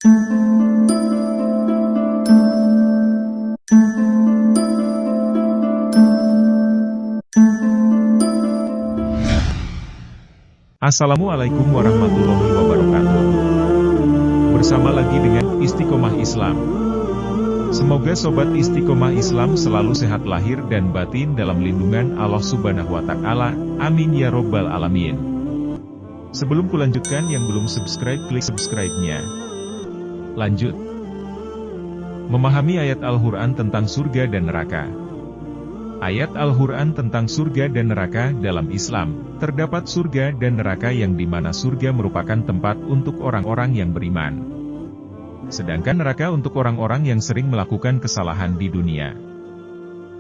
Assalamualaikum warahmatullahi wabarakatuh. Bersama lagi dengan Istiqomah Islam. Semoga Sobat Istiqomah Islam selalu sehat lahir dan batin dalam lindungan Allah Subhanahu wa Ta'ala. Amin ya Robbal Alamin. Sebelum kulanjutkan, yang belum subscribe, klik subscribe-nya. Lanjut. Memahami ayat Al-Quran tentang surga dan neraka. Ayat Al-Quran tentang surga dan neraka dalam Islam, terdapat surga dan neraka yang dimana surga merupakan tempat untuk orang-orang yang beriman. Sedangkan neraka untuk orang-orang yang sering melakukan kesalahan di dunia.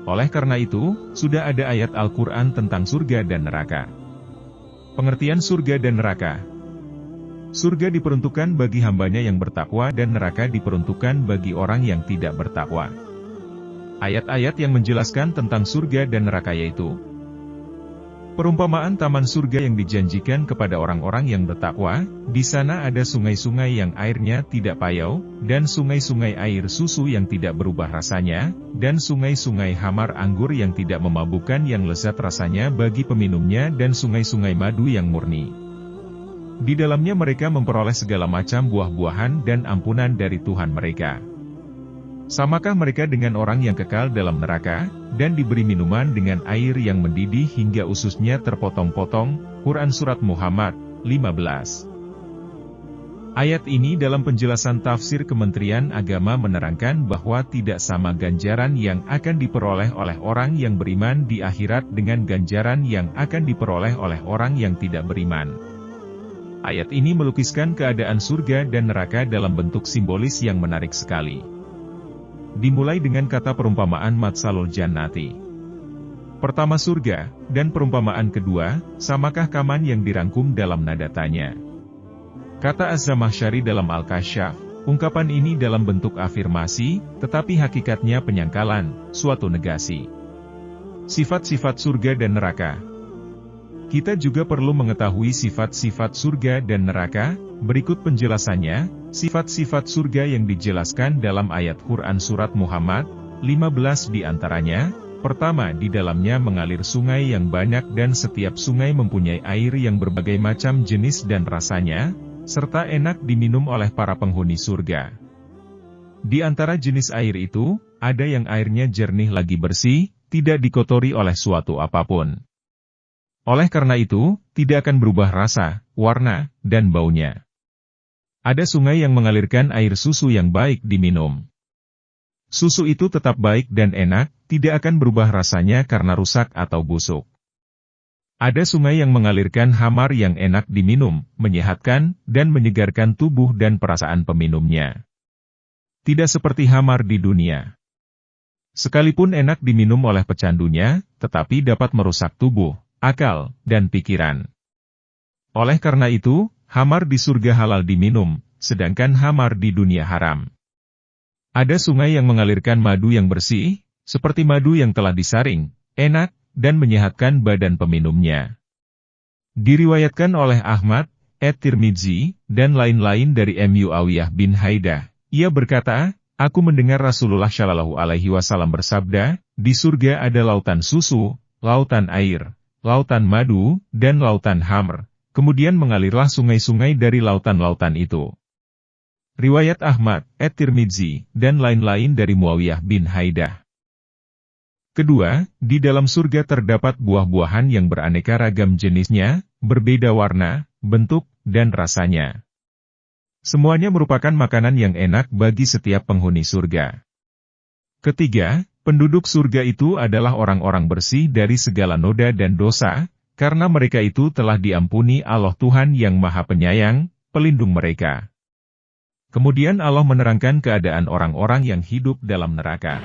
Oleh karena itu, sudah ada ayat Al-Quran tentang surga dan neraka. Pengertian surga dan neraka. Surga diperuntukkan bagi hambanya yang bertakwa dan neraka diperuntukkan bagi orang yang tidak bertakwa. Ayat-ayat yang menjelaskan tentang surga dan neraka yaitu perumpamaan taman surga yang dijanjikan kepada orang-orang yang bertakwa. Di sana ada sungai-sungai yang airnya tidak payau, dan sungai-sungai air susu yang tidak berubah rasanya, dan sungai-sungai hamar anggur yang tidak memabukkan yang lezat rasanya bagi peminumnya, dan sungai-sungai madu yang murni. Di dalamnya mereka memperoleh segala macam buah-buahan dan ampunan dari Tuhan mereka. Samakah mereka dengan orang yang kekal dalam neraka, dan diberi minuman dengan air yang mendidih hingga ususnya terpotong-potong? Quran Surat Muhammad, 15. Ayat ini dalam penjelasan tafsir Kementerian Agama menerangkan bahwa tidak sama ganjaran yang akan diperoleh oleh orang yang beriman di akhirat dengan ganjaran yang akan diperoleh oleh orang yang tidak beriman. Ayat ini melukiskan keadaan surga dan neraka dalam bentuk simbolis yang menarik sekali. Dimulai dengan kata perumpamaan matsalul jannati. Pertama surga, dan perumpamaan kedua, samakah kaman yang dirangkum dalam nada tanya. Kata Az-Zamakhsyari dalam Al-Kasyaf, ungkapan ini dalam bentuk afirmasi, tetapi hakikatnya penyangkalan, suatu negasi. Sifat-sifat surga dan neraka. Kita juga perlu mengetahui sifat-sifat surga dan neraka. Berikut penjelasannya. Sifat-sifat surga yang dijelaskan dalam ayat Quran Surat Muhammad, 15 di antaranya. Pertama, di dalamnya mengalir sungai yang banyak dan setiap sungai mempunyai air yang berbagai macam jenis dan rasanya, serta enak diminum oleh para penghuni surga. Di antara jenis air itu, ada yang airnya jernih lagi bersih, tidak dikotori oleh suatu apapun. Oleh karena itu, tidak akan berubah rasa, warna, dan baunya. Ada sungai yang mengalirkan air susu yang baik diminum. Susu itu tetap baik dan enak, tidak akan berubah rasanya karena rusak atau busuk. Ada sungai yang mengalirkan hamar yang enak diminum, menyehatkan, dan menyegarkan tubuh dan perasaan peminumnya. Tidak seperti hamar di dunia. Sekalipun enak diminum oleh pecandunya, tetapi dapat merusak tubuh, akal, dan pikiran. Oleh karena itu, hamar di surga halal diminum, sedangkan hamar di dunia haram. Ada sungai yang mengalirkan madu yang bersih, seperti madu yang telah disaring, enak, dan menyehatkan badan peminumnya. Diriwayatkan oleh Ahmad, At-Tirmidzi, dan lain-lain dari Muawiyah bin Haidah. Ia berkata, aku mendengar Rasulullah Shallallahu Alaihi Wasallam bersabda, di surga ada lautan susu, lautan air, lautan madu, dan lautan hamr. Kemudian mengalirlah sungai-sungai dari lautan-lautan itu. Riwayat Ahmad, At-Tirmidzi, dan lain-lain dari Muawiyah bin Haidah. Kedua, di dalam surga terdapat buah-buahan yang beraneka ragam jenisnya, berbeda warna, bentuk, dan rasanya. Semuanya merupakan makanan yang enak bagi setiap penghuni surga. Ketiga, penduduk surga itu adalah orang-orang bersih dari segala noda dan dosa, karena mereka itu telah diampuni Allah Tuhan yang Maha Penyayang, pelindung mereka. Kemudian Allah menerangkan keadaan orang-orang yang hidup dalam neraka.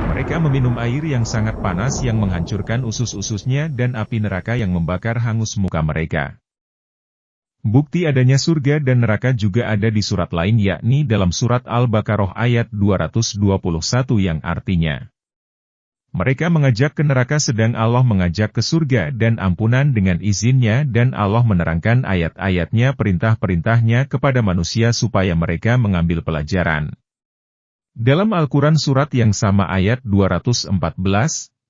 Mereka meminum air yang sangat panas yang menghancurkan usus-ususnya dan api neraka yang membakar hangus muka mereka. Bukti adanya surga dan neraka juga ada di surat lain, yakni dalam surat Al-Baqarah ayat 221 yang artinya, Mereka mengajak ke neraka sedang Allah mengajak ke surga dan ampunan dengan izinnya dan Allah menerangkan ayat-ayatnya perintah-perintahnya kepada manusia supaya mereka mengambil pelajaran. Dalam Al-Quran surat yang sama ayat 214,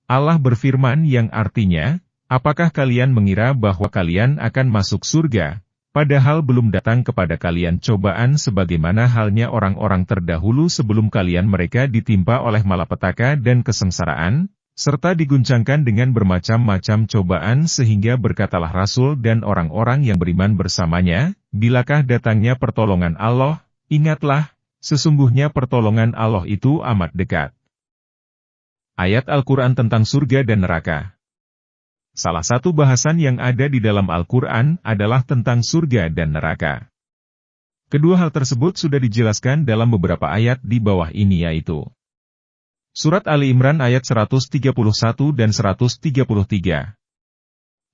Allah berfirman yang artinya, apakah kalian mengira bahwa kalian akan masuk surga, padahal belum datang kepada kalian cobaan sebagaimana halnya orang-orang terdahulu sebelum kalian mereka ditimpa oleh malapetaka dan kesengsaraan, serta diguncangkan dengan bermacam-macam cobaan sehingga berkatalah Rasul dan orang-orang yang beriman bersamanya, bilakah datangnya pertolongan Allah, ingatlah, sesungguhnya pertolongan Allah itu amat dekat. Ayat Al-Quran tentang surga dan neraka. Salah satu bahasan yang ada di dalam Al-Quran adalah tentang surga dan neraka. Kedua hal tersebut sudah dijelaskan dalam beberapa ayat di bawah ini yaitu Surat Ali Imran ayat 131 dan 133.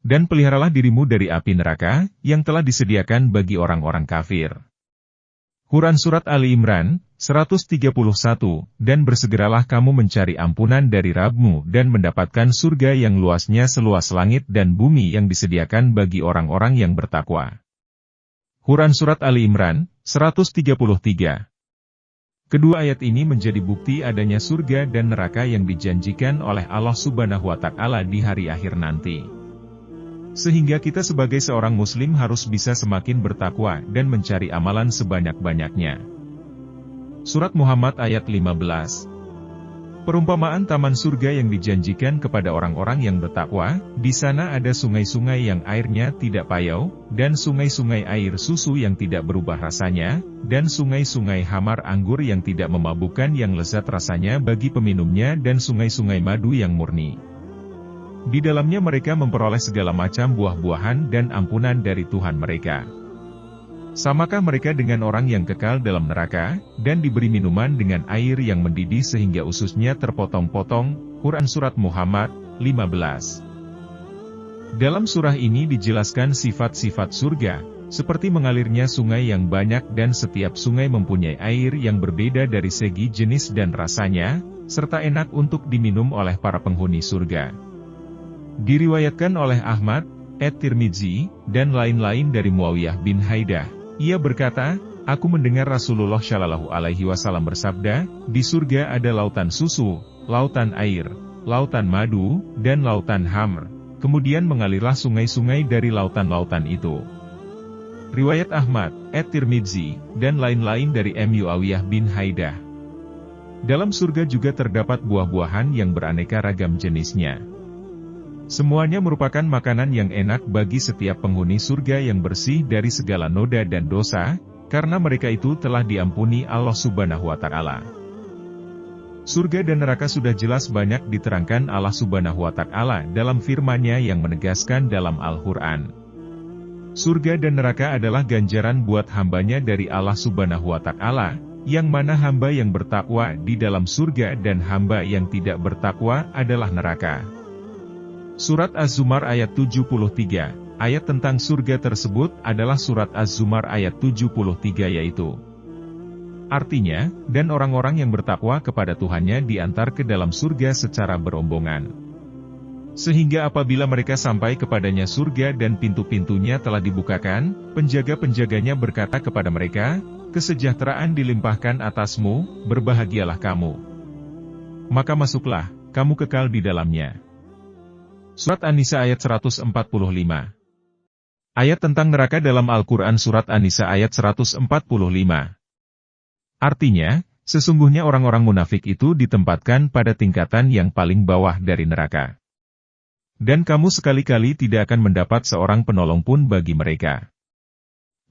Dan peliharalah dirimu dari api neraka, yang telah disediakan bagi orang-orang kafir. Quran Surat Ali Imran, 131, dan bersegeralah kamu mencari ampunan dari Rabbmu dan mendapatkan surga yang luasnya seluas langit dan bumi yang disediakan bagi orang-orang yang bertakwa. Quran Surat Ali Imran, 133. Kedua ayat ini menjadi bukti adanya surga dan neraka yang dijanjikan oleh Allah Subhanahu wa Ta'ala di hari akhir nanti. Sehingga kita sebagai seorang muslim harus bisa semakin bertakwa dan mencari amalan sebanyak-banyaknya. Surat Muhammad ayat 15. Perumpamaan taman surga yang dijanjikan kepada orang-orang yang bertakwa, di sana ada sungai-sungai yang airnya tidak payau, dan sungai-sungai air susu yang tidak berubah rasanya, dan sungai-sungai hamar anggur yang tidak memabukkan yang lezat rasanya bagi peminumnya dan sungai-sungai madu yang murni. Di dalamnya mereka memperoleh segala macam buah-buahan dan ampunan dari Tuhan mereka. Samakah mereka dengan orang yang kekal dalam neraka, dan diberi minuman dengan air yang mendidih sehingga ususnya terpotong-potong? Quran Surat Muhammad, 15. Dalam surah ini dijelaskan sifat-sifat surga, seperti mengalirnya sungai yang banyak dan setiap sungai mempunyai air yang berbeda dari segi jenis dan rasanya, serta enak untuk diminum oleh para penghuni surga. Diriwayatkan oleh Ahmad, At-Tirmidzi, dan lain-lain dari Muawiyah bin Haidah. Ia berkata, aku mendengar Rasulullah Shallallahu Alaihi Wasallam bersabda, di surga ada lautan susu, lautan air, lautan madu, dan lautan hamr. Kemudian mengalirlah sungai-sungai dari lautan-lautan itu. Riwayat Ahmad, At-Tirmidzi, dan lain-lain dari Muawiyah bin Haidah. Dalam surga juga terdapat buah-buahan yang beraneka ragam jenisnya. Semuanya merupakan makanan yang enak bagi setiap penghuni surga yang bersih dari segala noda dan dosa, karena mereka itu telah diampuni Allah Subhanahu wa Ta'ala. Surga dan neraka sudah jelas banyak diterangkan Allah Subhanahu wa Ta'ala dalam firman-Nya yang menegaskan dalam Al-Quran. Surga dan neraka adalah ganjaran buat hambanya dari Allah Subhanahu wa Ta'ala, yang mana hamba yang bertakwa di dalam surga dan hamba yang tidak bertakwa adalah neraka. Surat Az-Zumar ayat 73, ayat tentang surga tersebut adalah surat Az-Zumar ayat 73 yaitu. Artinya, dan orang-orang yang bertakwa kepada Tuhannya diantar ke dalam surga secara berombongan. Sehingga apabila mereka sampai kepadanya surga dan pintu-pintunya telah dibukakan, penjaga-penjaganya berkata kepada mereka, kesejahteraan dilimpahkan atasmu, berbahagialah kamu. Maka masuklah, kamu kekal di dalamnya. Surat An-Nisa ayat 145. Ayat tentang neraka dalam Al-Quran Surat An-Nisa ayat 145. Artinya, sesungguhnya orang-orang munafik itu ditempatkan pada tingkatan yang paling bawah dari neraka. Dan kamu sekali-kali tidak akan mendapat seorang penolong pun bagi mereka.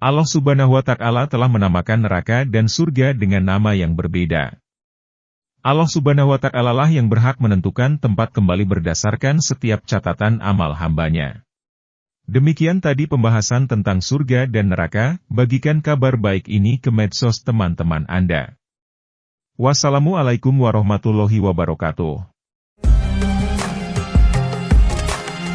Allah Subhanahu wa Ta'ala telah menamakan neraka dan surga dengan nama yang berbeda. Allah Subhanahu wa Ta'ala lah yang berhak menentukan tempat kembali berdasarkan setiap catatan amal hambanya. Demikian tadi pembahasan tentang surga dan neraka, bagikan kabar baik ini ke medsos teman-teman Anda. Wassalamualaikum warahmatullahi wabarakatuh.